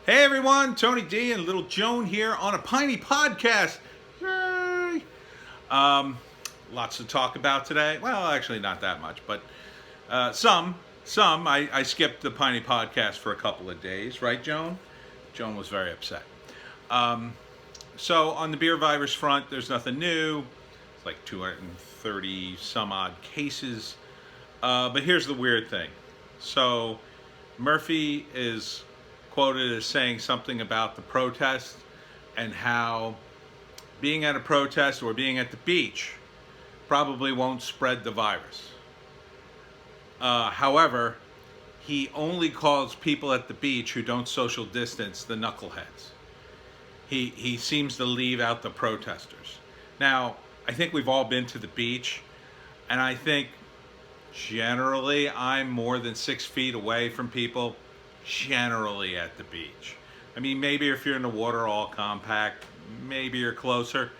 Hey everyone, Tony D and Little Joan here on a Piney podcast. Yay! Um, Lots to talk about today. Well, actually, not that much, but some. Some. I skipped the Piney podcast for a couple of days, right, Joan? Joan was very upset. Um, so on the beer virus front, there's nothing new. It's like 230 some odd cases. But here's the weird thing. So Murphy is quoted as saying something about the protest and how being at a protest or being at the beach probably won't spread the virus. However, he only calls people at the beach who don't social distance the knuckleheads. He seems to leave out the protesters. Now, I think we've all been to the beach, and I think generally I'm more than 6 feet away from people generally at the beach. I mean, maybe if you're in the water all compact, maybe you're closer.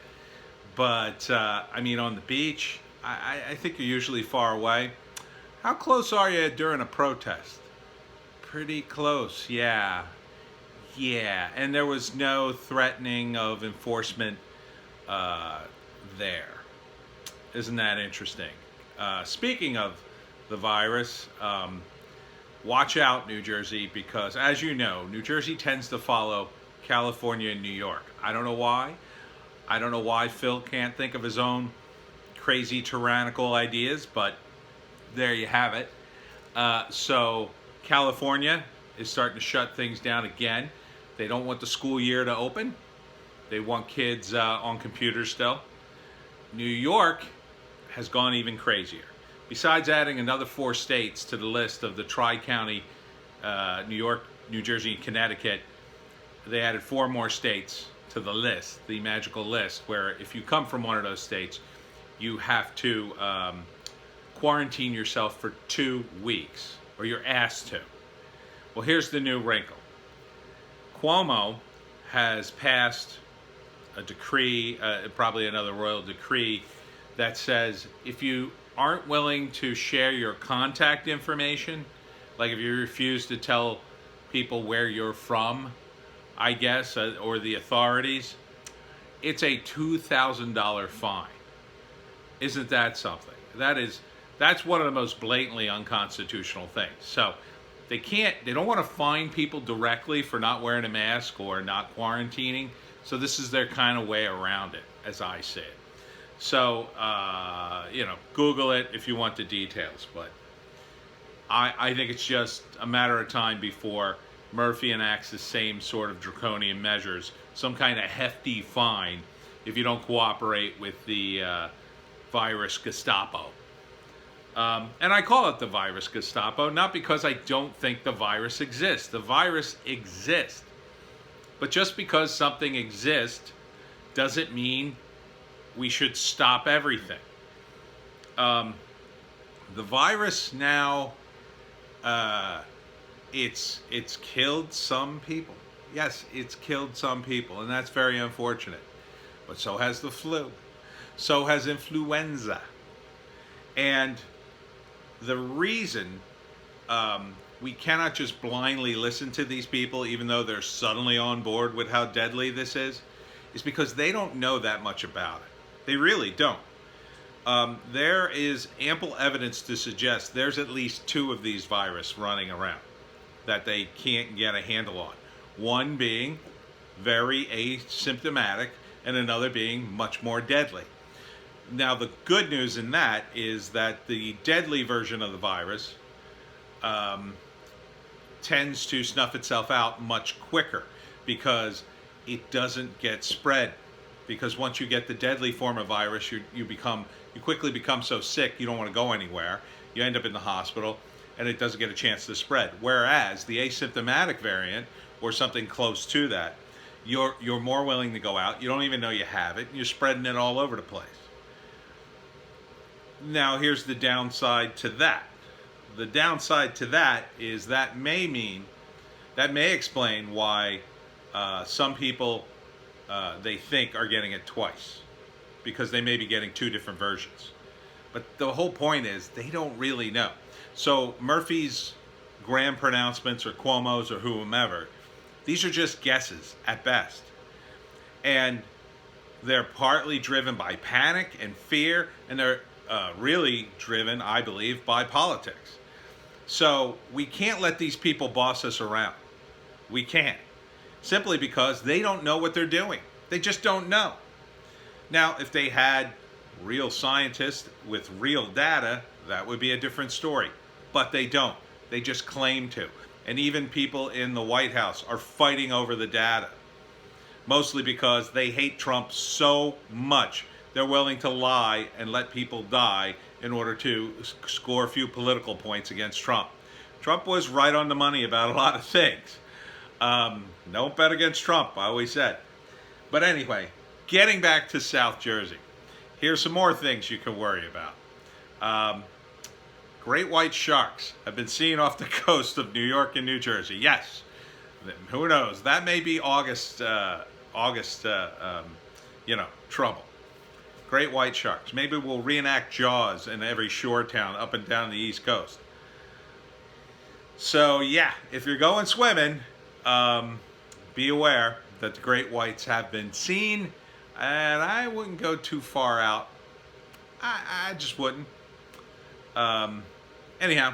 But, I mean, on the beach, I think you're usually far away. How close are you during a protest? Pretty close, yeah. Yeah, and there was no threatening of enforcement there. Isn't that interesting? Speaking of the virus, watch out, New Jersey, because as you know, New Jersey tends to follow California and New York. I don't know why. I don't know why Phil can't think of his own crazy tyrannical ideas, but there you have it. So California is starting to shut things down again. They don't want the school year to open. They want kids on computers still. New York has gone even crazier. Besides adding another 4 states to the list of the Tri-County, New York, New Jersey, and Connecticut, they added 4 more states to the list, the magical list, where if you come from one of those states, you have to quarantine yourself for 2 weeks, or you're asked to. Well, here's the new wrinkle. Cuomo has passed a decree, probably another royal decree, that says if you aren't willing to share your contact information, like if you refuse to tell people where you're from, I guess, or the authorities, it's a $2,000 fine. Isn't that something? That's one of the most blatantly unconstitutional things. So they don't want to fine people directly for not wearing a mask or not quarantining. So this is their kind of way around it, as I see it. So, Google it if you want the details. But I think it's just a matter of time before Murphy enacts the same sort of draconian measures, some kind of hefty fine if you don't cooperate with the virus Gestapo. And I call it the virus Gestapo, not because I don't think the virus exists. The virus exists. But just because something exists doesn't mean we should stop everything. The virus now, it's killed some people. Yes, it's killed some people, and that's very unfortunate. But so has the flu. So has influenza. And the reason we cannot just blindly listen to these people, even though they're suddenly on board with how deadly this is because they don't know that much about it. They really don't. There is ample evidence to suggest there's at least 2 of these viruses running around that they can't get a handle on. One being very asymptomatic and another being much more deadly. Now, the good news in that is that the deadly version of the virus tends to snuff itself out much quicker because it doesn't get spread. Because once you get the deadly form of virus, you quickly become so sick you don't want to go anywhere. You end up in the hospital, and it doesn't get a chance to spread. Whereas the asymptomatic variant, or something close to that, you're more willing to go out. You don't even know you have it. And you're spreading it all over the place. Now, here's the downside to that. The downside to that is that may explain why some people they think are getting it twice, because they may be getting 2 different versions. But the whole point is they don't really know. So Murphy's grand pronouncements, or Cuomo's, or whomever, These are just guesses at best. And they're partly driven by panic and fear, and they're really driven, I believe, by politics. So we can't let these people boss us around. We can't. Simply because they don't know what they're doing. They just don't know. Now, if they had real scientists with real data, that would be a different story. But they don't. They just claim to. And even people in the White House are fighting over the data. Mostly because they hate Trump so much, they're willing to lie and let people die in order to score a few political points against Trump. Trump was right on the money about a lot of things. Don't bet against Trump, I always said. But anyway, getting back to South Jersey. Here's some more things you can worry about. Great white sharks have been seen off the coast of New York and New Jersey. Yes, who knows? That may be August, trouble. Great white sharks. Maybe we'll reenact Jaws in every shore town up and down the East Coast. So yeah, if you're going swimming, be aware that the great whites have been seen, and I wouldn't go too far out. I just wouldn't. Anyhow,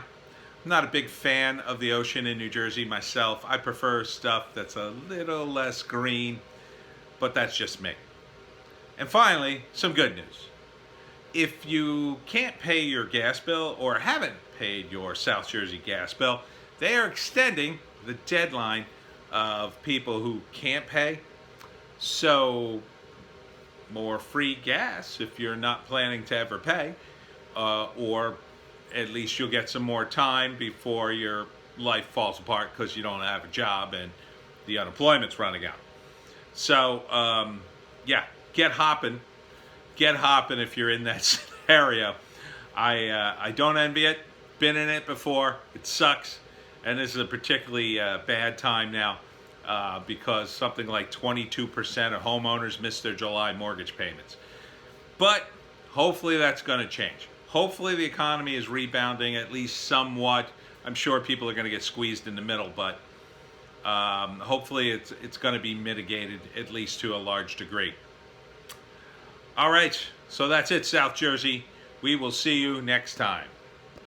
I'm not a big fan of the ocean in New Jersey myself. I prefer stuff that's a little less green, but that's just me. And finally, some good news. If you can't pay your gas bill or haven't paid your South Jersey gas bill, they are extending the deadline of people who can't pay. So more free gas if you're not planning to ever pay, or at least you'll get some more time before your life falls apart because you don't have a job and the unemployment's running out. So, yeah, get hopping. Get hopping if you're in that scenario. I don't envy it. Been in it before. It sucks. And this is a particularly bad time now because something like 22% of homeowners miss their July mortgage payments. But hopefully that's going to change. Hopefully the economy is rebounding at least somewhat. I'm sure people are going to get squeezed in the middle, but hopefully it's going to be mitigated at least to a large degree. All right, so that's it, South Jersey. We will see you next time.